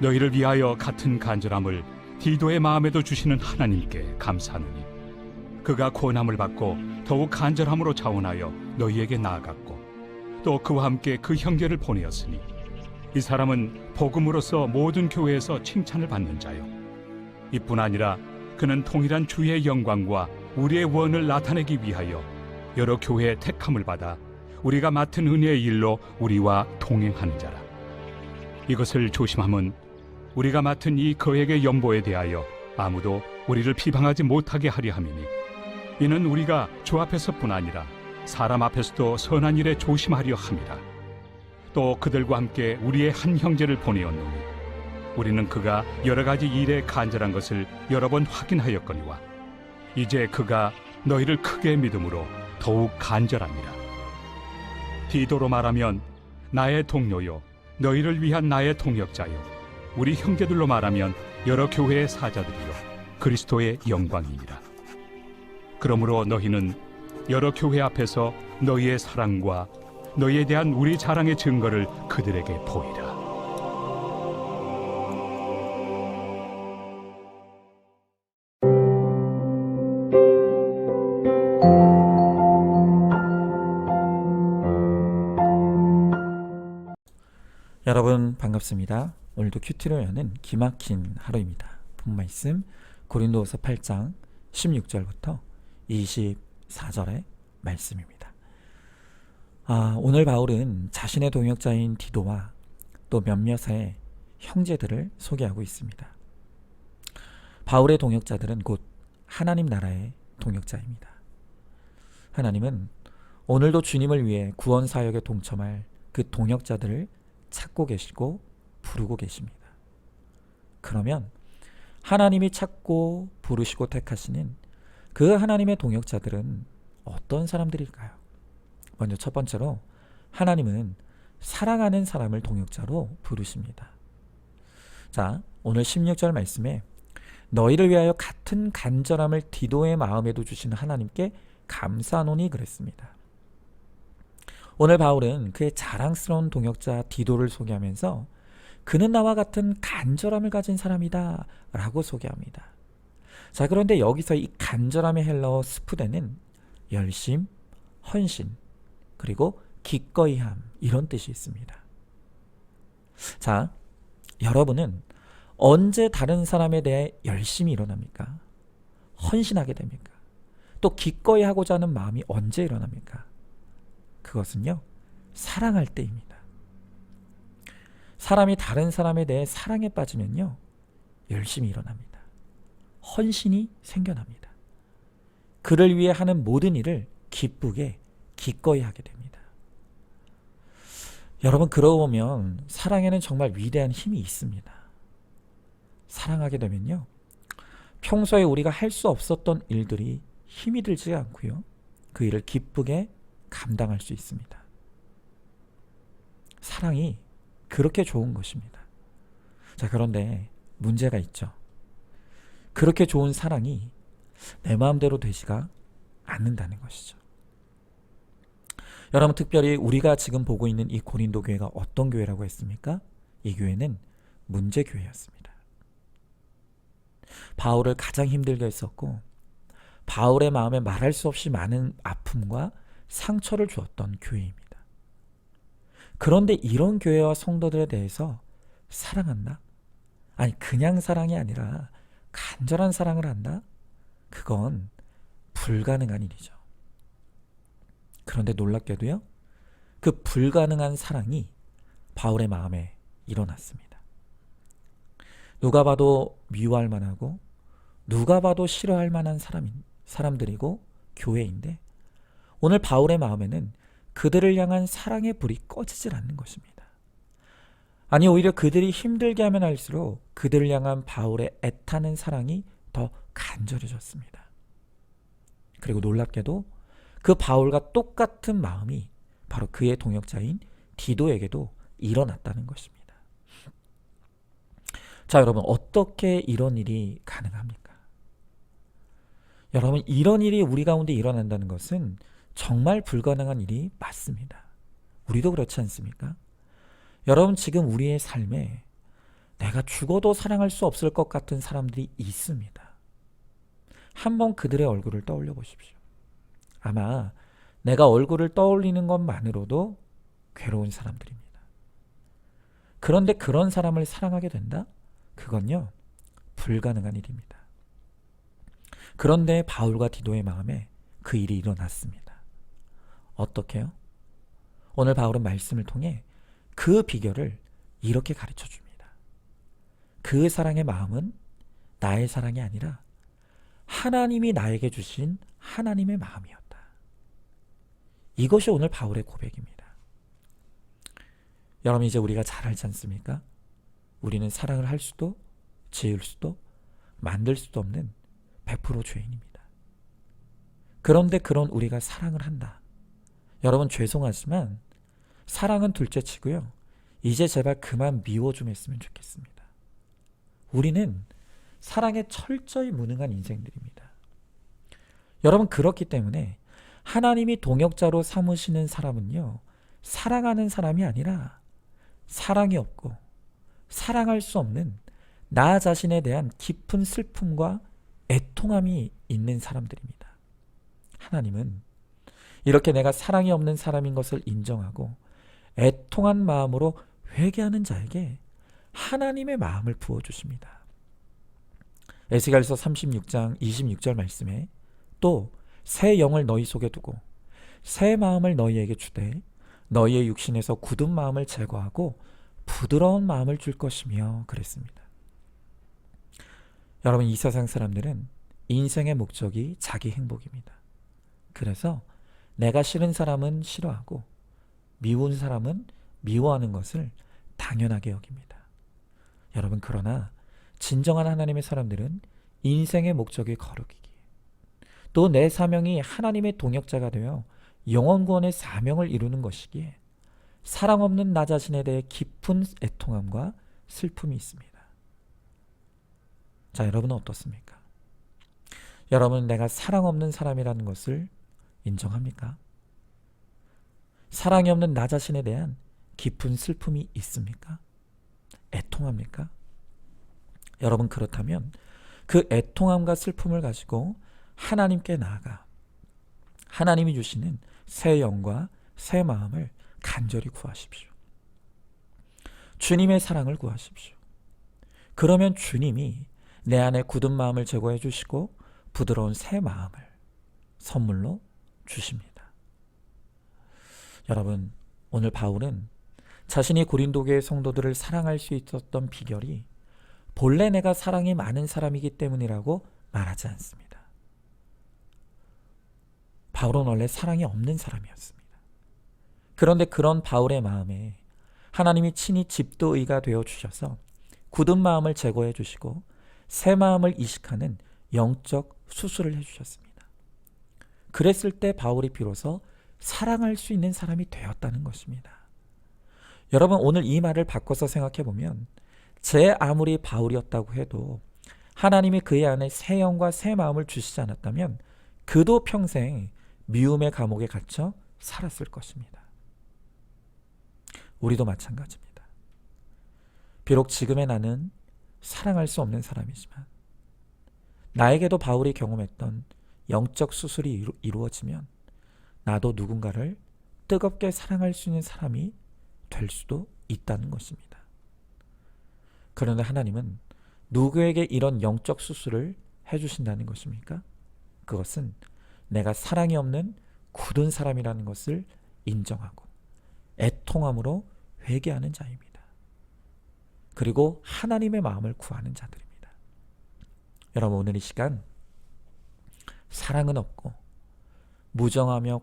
너희를 위하여 같은 간절함을 디도의 마음에도 주시는 하나님께 감사하노니 그가 고난을 받고 더욱 간절함으로 자원하여 너희에게 나아갔고 또 그와 함께 그 형제를 보내었으니 이 사람은 복음으로서 모든 교회에서 칭찬을 받는 자요 이뿐 아니라 그는 통일한 주의 영광과 우리의 원을 나타내기 위하여 여러 교회의 택함을 받아 우리가 맡은 은혜의 일로 우리와 동행하는 자라. 이것을 조심함은 우리가 맡은 이 거액의 연보에 대하여 아무도 우리를 비방하지 못하게 하려 함이니 이는 우리가 주 앞에서뿐 아니라 사람 앞에서도 선한 일에 조심하려 함이라. 또 그들과 함께 우리의 한 형제를 보내었노니 우리는 그가 여러 가지 일에 간절한 것을 여러 번 확인하였거니와 이제 그가 너희를 크게 믿음으로 더욱 간절합니다. 디도로 말하면 나의 동료요 너희를 위한 나의 동역자요 우리 형제들로 말하면 여러 교회의 사자들이요 그리스도의 영광이니라. 그러므로 너희는 여러 교회 앞에서 너희의 사랑과 너희에 대한 우리 자랑의 증거를 그들에게 보이라. 여러분 반갑습니다. 오늘도 큐티를 여는 기막힌 하루입니다. 본 말씀 고린도후서 8장 16절부터 24절의 말씀입니다. 오늘 바울은 자신의 동역자인 디도와 또 몇몇의 형제들을 소개하고 있습니다. 바울의 동역자들은 곧 하나님 나라의 동역자입니다. 하나님은 오늘도 주님을 위해 구원 사역에 동참할 그 동역자들을 찾고 계시고 부르고 계십니다. 그러면 하나님이 찾고 부르시고 택하시는 그 하나님의 동역자들은 어떤 사람들일까요? 먼저 첫 번째로 하나님은 사랑하는 사람을 동역자로 부르십니다. 자, 오늘 16절 말씀에 너희를 위하여 같은 간절함을 디도의 마음에도 주시는 하나님께 감사하노니 그랬습니다. 오늘 바울은 그의 자랑스러운 동역자 디도를 소개하면서 그는 나와 같은 간절함을 가진 사람이다 라고 소개합니다. 자, 그런데 여기서 이 간절함의 헬라어 스푸데는 열심, 헌신, 그리고 기꺼이함 이런 뜻이 있습니다. 자, 여러분은 언제 다른 사람에 대해 열심히 일어납니까? 헌신하게 됩니까? 또 기꺼이 하고자 하는 마음이 언제 일어납니까? 그것은요, 사랑할 때입니다. 사람이 다른 사람에 대해 사랑에 빠지면요, 열심히 일어납니다. 헌신이 생겨납니다. 그를 위해 하는 모든 일을 기쁘게 기꺼이 하게 됩니다. 여러분, 그러고 보면 사랑에는 정말 위대한 힘이 있습니다. 사랑하게 되면요, 평소에 우리가 할 수 없었던 일들이 힘이 들지 않고요, 그 일을 기쁘게 감당할 수 있습니다. 사랑이 그렇게 좋은 것입니다. 자, 그런데 문제가 있죠. 그렇게 좋은 사랑이 내 마음대로 되지가 않는다는 것이죠. 여러분, 특별히 우리가 지금 보고 있는 이 고린도 교회가 어떤 교회라고 했습니까? 이 교회는 문제교회였습니다. 바울을 가장 힘들게 했었고 바울의 마음에 말할 수 없이 많은 아픔과 상처를 주었던 교회입니다. 그런데 이런 교회와 성도들에 대해서 사랑한다? 아니, 그냥 사랑이 아니라 간절한 사랑을 한다? 그건 불가능한 일이죠. 그런데 놀랍게도요, 그 불가능한 사랑이 바울의 마음에 일어났습니다. 누가 봐도 미워할 만하고 누가 봐도 싫어할 만한 사람들이고 교회인데 오늘 바울의 마음에는 그들을 향한 사랑의 불이 꺼지질 않는 것입니다. 아니, 오히려 그들이 힘들게 하면 할수록 그들을 향한 바울의 애타는 사랑이 더 간절해졌습니다. 그리고 놀랍게도 그 바울과 똑같은 마음이 바로 그의 동역자인 디도에게도 일어났다는 것입니다. 자, 여러분, 어떻게 이런 일이 가능합니까? 여러분, 이런 일이 우리 가운데 일어난다는 것은 정말 불가능한 일이 맞습니다. 우리도 그렇지 않습니까? 여러분, 지금 우리의 삶에 내가 죽어도 사랑할 수 없을 것 같은 사람들이 있습니다. 한번 그들의 얼굴을 떠올려 보십시오. 아마 내가 얼굴을 떠올리는 것만으로도 괴로운 사람들입니다. 그런데 그런 사람을 사랑하게 된다? 그건요, 불가능한 일입니다. 그런데 바울과 디도의 마음에 그 일이 일어났습니다. 어떻게요? 오늘 바울은 말씀을 통해 그 비결을 이렇게 가르쳐 줍니다. 그 사랑의 마음은 나의 사랑이 아니라 하나님이 나에게 주신 하나님의 마음이었다. 이것이 오늘 바울의 고백입니다. 여러분, 이제 우리가 잘 알지 않습니까? 우리는 사랑을 할 수도 지을 수도 만들 수도 없는 100% 죄인입니다. 그런데 그런 우리가 사랑을 한다. 여러분, 죄송하지만 사랑은 둘째치고요, 이제 제발 그만 미워 좀 했으면 좋겠습니다. 우리는 사랑에 철저히 무능한 인생들입니다. 여러분, 그렇기 때문에 하나님이 동역자로 삼으시는 사람은요, 사랑하는 사람이 아니라 사랑이 없고 사랑할 수 없는 나 자신에 대한 깊은 슬픔과 애통함이 있는 사람들입니다. 하나님은 이렇게 내가 사랑이 없는 사람인 것을 인정하고 애통한 마음으로 회개하는 자에게 하나님의 마음을 부어주십니다. 에스겔서 36장 26절 말씀에 또 새 영을 너희 속에 두고 새 마음을 너희에게 주되 너희의 육신에서 굳은 마음을 제거하고 부드러운 마음을 줄 것이며 그랬습니다. 여러분, 이 세상 사람들은 인생의 목적이 자기 행복입니다. 그래서 내가 싫은 사람은 싫어하고 미운 사람은 미워하는 것을 당연하게 여깁니다. 여러분, 그러나 진정한 하나님의 사람들은 인생의 목적이 거룩이기에 또 내 사명이 하나님의 동역자가 되어 영원구원의 사명을 이루는 것이기에 사랑 없는 나 자신에 대해 깊은 애통함과 슬픔이 있습니다. 자, 여러분은 어떻습니까? 여러분은 내가 사랑 없는 사람이라는 것을 인정합니까? 사랑이 없는 나 자신에 대한 깊은 슬픔이 있습니까? 애통합니까? 여러분, 그렇다면 그 애통함과 슬픔을 가지고 하나님께 나아가 하나님이 주시는 새 영과 새 마음을 간절히 구하십시오. 주님의 사랑을 구하십시오. 그러면 주님이 내 안에 굳은 마음을 제거해 주시고 부드러운 새 마음을 선물로 주십니다. 여러분, 오늘 바울은 자신이 고린도 교회 성도들을 사랑할 수 있었던 비결이 본래 내가 사랑이 많은 사람이기 때문이라고 말하지 않습니다. 바울은 원래 사랑이 없는 사람이었습니다. 그런데 그런 바울의 마음에 하나님이 친히 집도의가 되어 주셔서 굳은 마음을 제거해 주시고 새 마음을 이식하는 영적 수술을 해주셨습니다. 그랬을 때 바울이 비로소 사랑할 수 있는 사람이 되었다는 것입니다. 여러분, 오늘 이 말을 바꿔서 생각해 보면 제 아무리 바울이었다고 해도 하나님이 그의 안에 새 영과 새 마음을 주시지 않았다면 그도 평생 미움의 감옥에 갇혀 살았을 것입니다. 우리도 마찬가지입니다. 비록 지금의 나는 사랑할 수 없는 사람이지만 나에게도 바울이 경험했던 영적 수술이 이루어지면 나도 누군가를 뜨겁게 사랑할 수 있는 사람이 될 수도 있다는 것입니다. 그런데 하나님은 누구에게 이런 영적 수술을 해주신다는 것입니까? 그것은 내가 사랑이 없는 굳은 사람이라는 것을 인정하고 애통함으로 회개하는 자입니다. 그리고 하나님의 마음을 구하는 자들입니다. 여러분, 오늘 이 시간 사랑은 없고 무정하며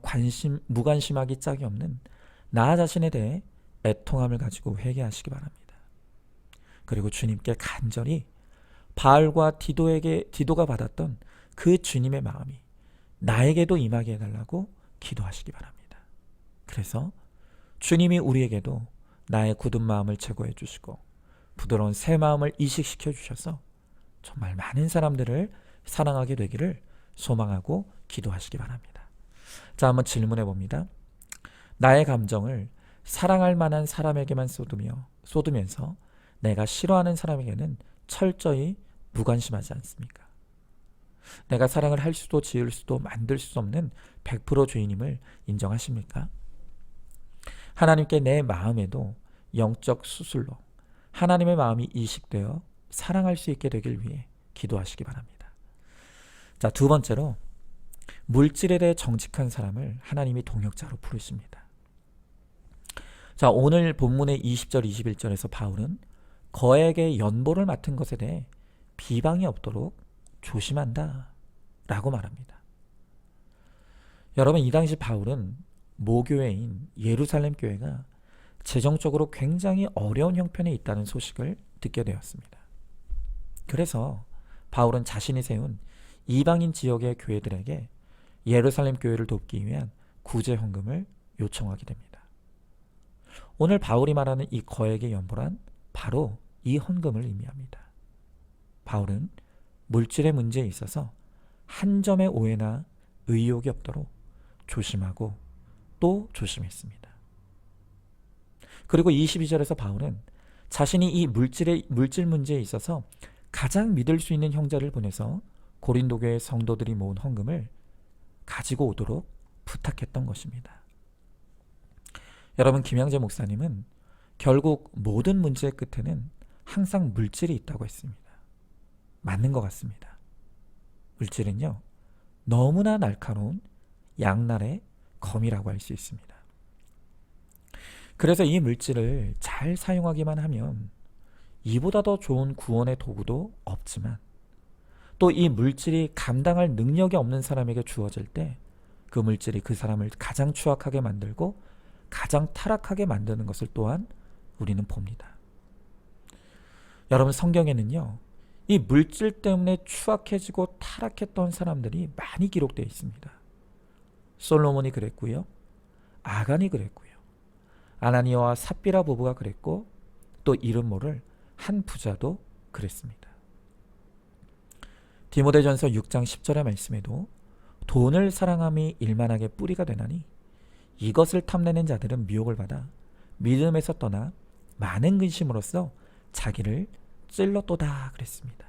무관심하기 짝이 없는 나 자신에 대해 애통함을 가지고 회개하시기 바랍니다. 그리고 주님께 간절히 바울과 디도가 받았던 그 주님의 마음이 나에게도 임하게 해달라고 기도하시기 바랍니다. 그래서 주님이 우리에게도 나의 굳은 마음을 제거해 주시고 부드러운 새 마음을 이식시켜 주셔서 정말 많은 사람들을 사랑하게 되기를 소망하고 기도하시기 바랍니다. 자, 한번 질문해 봅니다. 나의 감정을 사랑할 만한 사람에게만 쏟으면서 내가 싫어하는 사람에게는 철저히 무관심하지 않습니까? 내가 사랑을 할 수도 지을 수도 만들 수 없는 100% 주인임을 인정하십니까? 하나님께 내 마음에도 영적 수술로 하나님의 마음이 이식되어 사랑할 수 있게 되길 위해 기도하시기 바랍니다. 자, 두 번째로 물질에 대해 정직한 사람을 하나님이 동역자로 부르십니다. 자, 오늘 본문의 20절, 21절에서 바울은 거액의 연보를 맡은 것에 대해 비방이 없도록 조심한다 라고 말합니다. 여러분, 이 당시 바울은 모교회인 예루살렘 교회가 재정적으로 굉장히 어려운 형편에 있다는 소식을 듣게 되었습니다. 그래서 바울은 자신이 세운 이방인 지역의 교회들에게 예루살렘 교회를 돕기 위한 구제 헌금을 요청하게 됩니다. 오늘 바울이 말하는 이 거액의 연보란 바로 이 헌금을 의미합니다. 바울은 물질의 문제에 있어서 한 점의 오해나 의혹이 없도록 조심하고 또 조심했습니다. 그리고 22절에서 바울은 자신이 이 물질 문제에 있어서 가장 믿을 수 있는 형제를 보내서 고린도 교회 성도들이 모은 헌금을 가지고 오도록 부탁했던 것입니다. 여러분, 김양재 목사님은 결국 모든 문제의 끝에는 항상 물질이 있다고 했습니다. 맞는 것 같습니다. 물질은요, 너무나 날카로운 양날의 검이라고 할 수 있습니다. 그래서 이 물질을 잘 사용하기만 하면 이보다 더 좋은 구원의 도구도 없지만, 또 이 물질이 감당할 능력이 없는 사람에게 주어질 때 그 물질이 그 사람을 가장 추악하게 만들고 가장 타락하게 만드는 것을 또한 우리는 봅니다. 여러분, 성경에는요, 이 물질 때문에 추악해지고 타락했던 사람들이 많이 기록되어 있습니다. 솔로몬이 그랬고요, 아간이 그랬고요, 아나니아와 삽비라 부부가 그랬고, 또 이름 모를 한 부자도 그랬습니다. 디모데전서 6장 10절의 말씀에도 돈을 사랑함이 일만하게 뿌리가 되나니 이것을 탐내는 자들은 미혹을 받아 믿음에서 떠나 많은 근심으로써 자기를 찔렀도다 그랬습니다.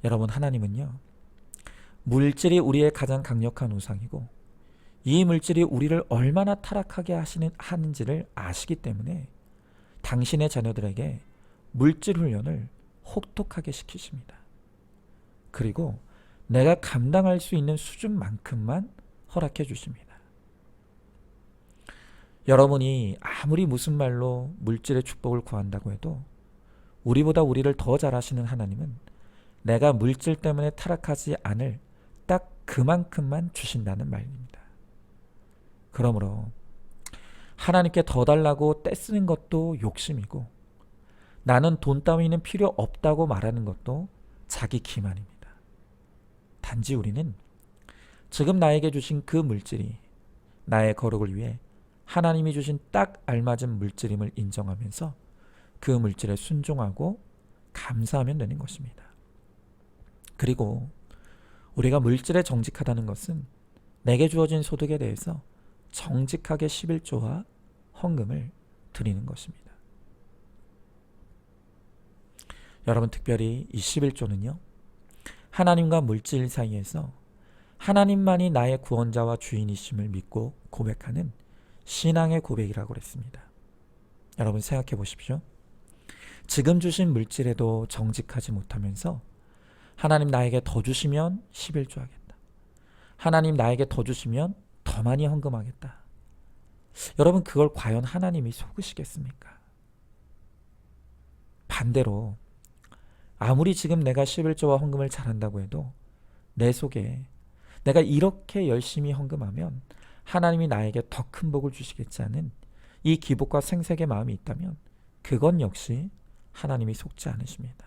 여러분, 하나님은요, 물질이 우리의 가장 강력한 우상이고 이 물질이 우리를 얼마나 타락하게 하는지를 아시기 때문에 당신의 자녀들에게 물질 훈련을 혹독하게 시키십니다. 그리고 내가 감당할 수 있는 수준만큼만 허락해 주십니다. 여러분이 아무리 무슨 말로 물질의 축복을 구한다고 해도 우리보다 우리를 더 잘 아시는 하나님은 내가 물질 때문에 타락하지 않을 딱 그만큼만 주신다는 말입니다. 그러므로 하나님께 더 달라고 떼쓰는 것도 욕심이고, 나는 돈 따위는 필요 없다고 말하는 것도 자기 기만입니다. 단지 우리는 지금 나에게 주신 그 물질이 나의 거룩을 위해 하나님이 주신 딱 알맞은 물질임을 인정하면서 그 물질에 순종하고 감사하면 되는 것입니다. 그리고 우리가 물질에 정직하다는 것은 내게 주어진 소득에 대해서 정직하게 11조와 헌금을 드리는 것입니다. 여러분, 특별히 이 11조는요, 하나님과 물질 사이에서 하나님만이 나의 구원자와 주인이심을 믿고 고백하는 신앙의 고백이라고 그랬습니다. 여러분, 생각해 보십시오. 지금 주신 물질에도 정직하지 못하면서 하나님 나에게 더 주시면 11조 하겠다, 하나님 나에게 더 주시면 더 많이 헌금하겠다. 여러분, 그걸 과연 하나님이 속으시겠습니까? 반대로 아무리 지금 내가 11조와 헌금을 잘한다고 해도 내 속에 내가 이렇게 열심히 헌금하면 하나님이 나에게 더 큰 복을 주시겠지 않은 이 기복과 생색의 마음이 있다면 그건 역시 하나님이 속지 않으십니다.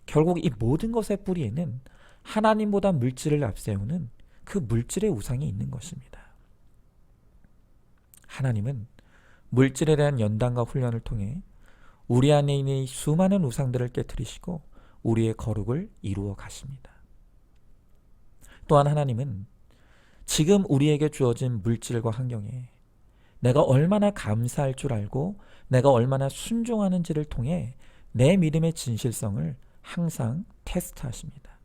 결국 이 모든 것의 뿌리에는 하나님보다 물질을 앞세우는 그 물질의 우상이 있는 것입니다. 하나님은 물질에 대한 연단과 훈련을 통해 우리 안에 있는 수많은 우상들을 깨트리시고 우리의 거룩을 이루어 가십니다. 또한 하나님은 지금 우리에게 주어진 물질과 환경에 내가 얼마나 감사할 줄 알고 내가 얼마나 순종하는지를 통해 내 믿음의 진실성을 항상 테스트하십니다.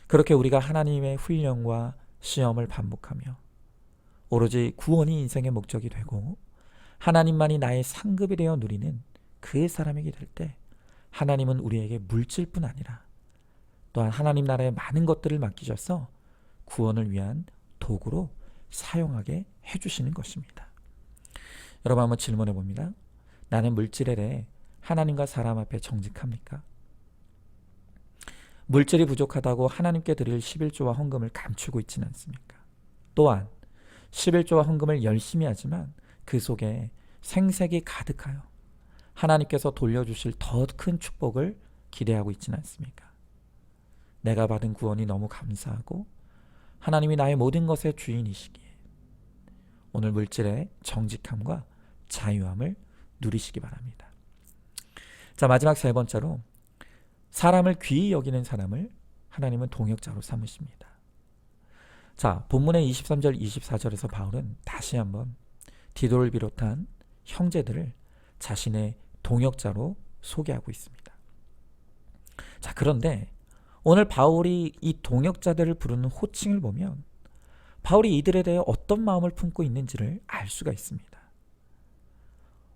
그렇게 우리가 하나님의 훈련과 시험을 반복하며 오로지 구원이 인생의 목적이 되고 하나님만이 나의 상급이 되어 누리는 그 사람에게 될 때 하나님은 우리에게 물질뿐 아니라 또한 하나님 나라의 많은 것들을 맡기셔서 구원을 위한 도구로 사용하게 해주시는 것입니다. 여러분 한번 질문해 봅니다. 나는 물질에 대해 하나님과 사람 앞에 정직합니까? 물질이 부족하다고 하나님께 드릴 11조와 헌금을 감추고 있지는 않습니까? 또한 11조와 헌금을 열심히 하지만 그 속에 생색이 가득하여 하나님께서 돌려주실 더 큰 축복을 기대하고 있지는 않습니까? 내가 받은 구원이 너무 감사하고 하나님이 나의 모든 것의 주인이시기에 오늘 물질의 정직함과 자유함을 누리시기 바랍니다. 자, 마지막 세 번째로 사람을 귀히 여기는 사람을 하나님은 동역자로 삼으십니다. 자, 본문의 23절 24절에서 바울은 다시 한번 디도를 비롯한 형제들을 자신의 동역자로 소개하고 있습니다. 자, 그런데 오늘 바울이 이 동역자들을 부르는 호칭을 보면 바울이 이들에 대해 어떤 마음을 품고 있는지를 알 수가 있습니다.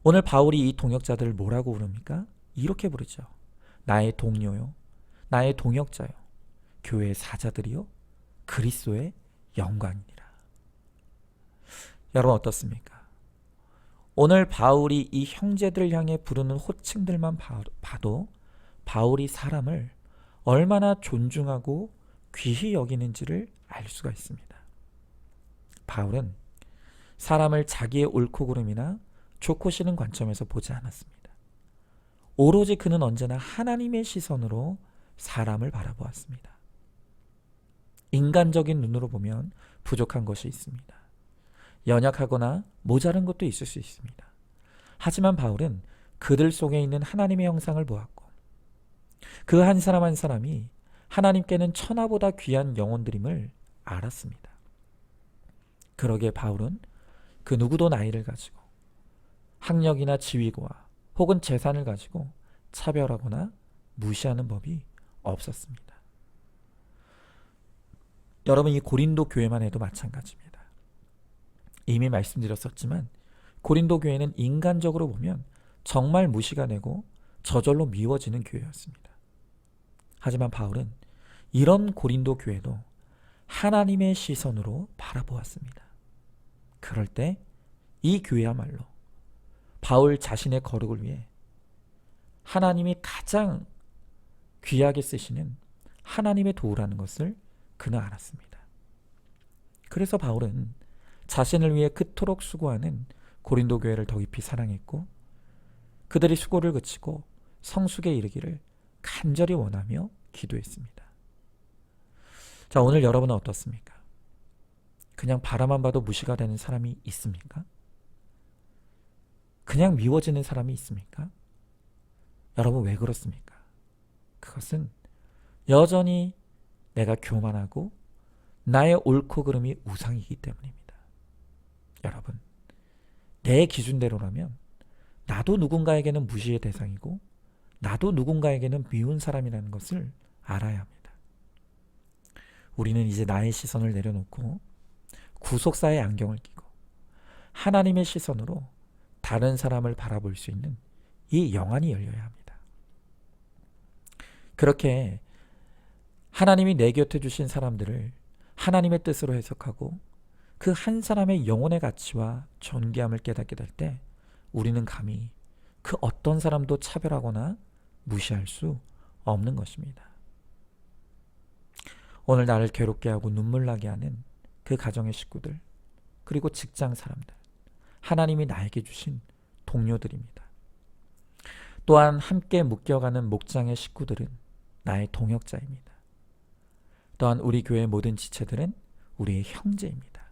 오늘 바울이 이 동역자들을 뭐라고 부릅니까? 이렇게 부르죠. 나의 동료요, 나의 동역자요, 교회의 사자들이요, 그리스도의 영광이니라. 여러분 어떻습니까? 오늘 바울이 이 형제들을 향해 부르는 호칭들만 봐도 바울이 사람을 얼마나 존중하고 귀히 여기는지를 알 수가 있습니다. 바울은 사람을 자기의 옳고 그름이나 좋고 싫은 관점에서 보지 않았습니다. 오로지 그는 언제나 하나님의 시선으로 사람을 바라보았습니다. 인간적인 눈으로 보면 부족한 것이 있습니다. 연약하거나 모자란 것도 있을 수 있습니다. 하지만 바울은 그들 속에 있는 하나님의 형상을 보았고 그 한 사람 한 사람이 하나님께는 천하보다 귀한 영혼들임을 알았습니다. 그러기에 바울은 그 누구도 나이를 가지고 학력이나 지위고와 혹은 재산을 가지고 차별하거나 무시하는 법이 없었습니다. 여러분, 이 고린도 교회만 해도 마찬가지입니다. 이미 말씀드렸었지만 고린도 교회는 인간적으로 보면 정말 무시가 되고 저절로 미워지는 교회였습니다. 하지만 바울은 이런 고린도 교회도 하나님의 시선으로 바라보았습니다. 그럴 때 이 교회야말로 바울 자신의 거룩을 위해 하나님이 가장 귀하게 쓰시는 하나님의 도우라는 것을 그는 알았습니다. 그래서 바울은 자신을 위해 그토록 수고하는 고린도 교회를 더 깊이 사랑했고 그들이 수고를 그치고 성숙에 이르기를 간절히 원하며 기도했습니다. 자, 오늘 여러분은 어떻습니까? 그냥 바라만 봐도 무시가 되는 사람이 있습니까? 그냥 미워지는 사람이 있습니까? 여러분 왜 그렇습니까? 그것은 여전히 내가 교만하고 나의 옳고 그름이 우상이기 때문입니다. 여러분, 내 기준대로라면 나도 누군가에게는 무시의 대상이고 나도 누군가에게는 미운 사람이라는 것을 알아야 합니다. 우리는 이제 나의 시선을 내려놓고 구속사의 안경을 끼고 하나님의 시선으로 다른 사람을 바라볼 수 있는 이 영안이 열려야 합니다. 그렇게 하나님이 내 곁에 주신 사람들을 하나님의 뜻으로 해석하고 그 한 사람의 영혼의 가치와 존귀함을 깨닫게 될 때 우리는 감히 그 어떤 사람도 차별하거나 무시할 수 없는 것입니다. 오늘 나를 괴롭게 하고 눈물 나게 하는 그 가정의 식구들, 그리고 직장 사람들, 하나님이 나에게 주신 동료들입니다. 또한 함께 묶여가는 목장의 식구들은 나의 동역자입니다. 또한 우리 교회의 모든 지체들은 우리의 형제입니다.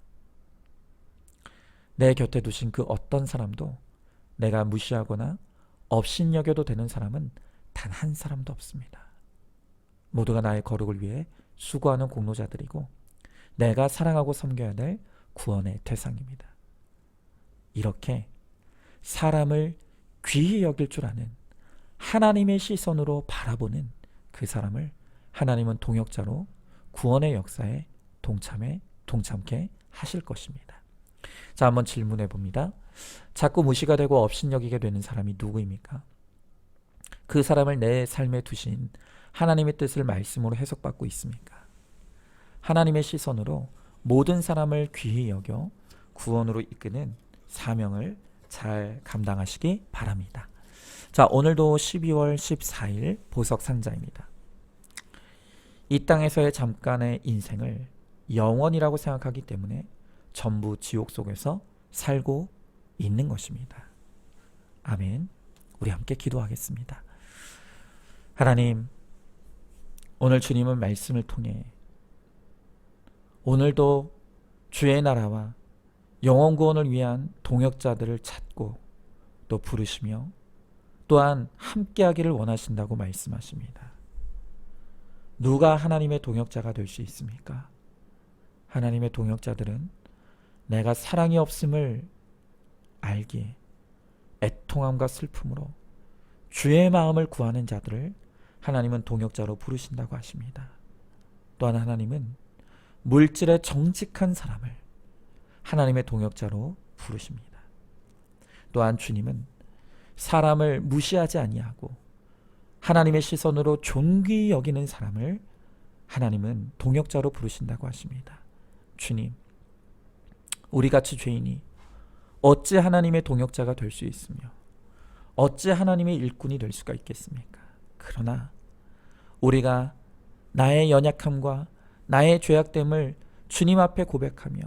내 곁에 두신 그 어떤 사람도 내가 무시하거나 업신여겨도 되는 사람은 단 한 사람도 없습니다. 모두가 나의 거룩을 위해 수고하는 공로자들이고 내가 사랑하고 섬겨야 될 구원의 대상입니다. 이렇게 사람을 귀히 여길 줄 아는 하나님의 시선으로 바라보는 그 사람을 하나님은 동역자로 구원의 역사에 동참케 하실 것입니다. 자, 한번 질문해 봅니다. 자꾸 무시가 되고 업신여기게 되는 사람이 누구입니까? 그 사람을 내 삶에 두신 하나님의 뜻을 말씀으로 해석받고 있습니까? 하나님의 시선으로 모든 사람을 귀히 여겨 구원으로 이끄는 사명을 잘 감당하시기 바랍니다. 자, 오늘도 12월 14일 보석 상자입니다. 이 땅에서의 잠깐의 인생을 영원이라고 생각하기 때문에 전부 지옥 속에서 살고 있는 것입니다. 아멘. 우리 함께 기도하겠습니다. 하나님, 오늘 주님은 말씀을 통해 오늘도 주의 나라와 영원 구원을 위한 동역자들을 찾고 또 부르시며 또한 함께하기를 원하신다고 말씀하십니다. 누가 하나님의 동역자가 될 수 있습니까? 하나님의 동역자들은 내가 사랑이 없음을 알기에 애통함과 슬픔으로 주의 마음을 구하는 자들을 하나님은 동역자로 부르신다고 하십니다. 또한 하나님은 물질에 정직한 사람을 하나님의 동역자로 부르십니다. 또한 주님은 사람을 무시하지 아니하고 하나님의 시선으로 존귀히 여기는 사람을 하나님은 동역자로 부르신다고 하십니다. 주님, 우리같이 죄인이 어찌 하나님의 동역자가 될 수 있으며 어찌 하나님의 일꾼이 될 수가 있겠습니까? 그러나 우리가 나의 연약함과 나의 죄악됨을 주님 앞에 고백하며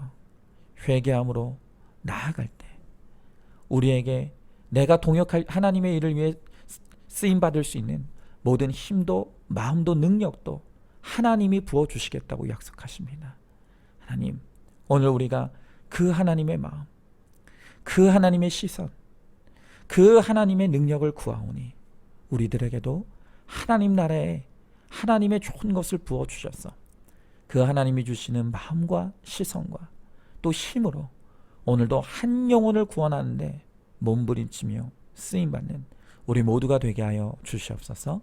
회개함으로 나아갈 때 우리에게 내가 동역할 하나님의 일을 위해 쓰임받을 수 있는 모든 힘도 마음도 능력도 하나님이 부어주시겠다고 약속하십니다. 하나님, 오늘 우리가 그 하나님의 마음, 그 하나님의 시선, 그 하나님의 능력을 구하오니 우리들에게도 하나님 나라에 하나님의 좋은 것을 부어주셔서 그 하나님이 주시는 마음과 시선과 또 힘으로 오늘도 한 영혼을 구원하는데 몸부림치며 쓰임받는 우리 모두가 되게 하여 주시옵소서.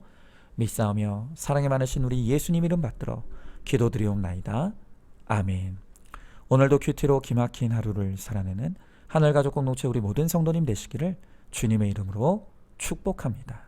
믿사오며 사랑이 많으신 우리 예수님 이름 받들어 기도드리옵나이다. 아멘. 오늘도 큐티로 기막힌 하루를 살아내는 하늘가족 공동체 우리 모든 성도님 되시기를 주님의 이름으로 축복합니다.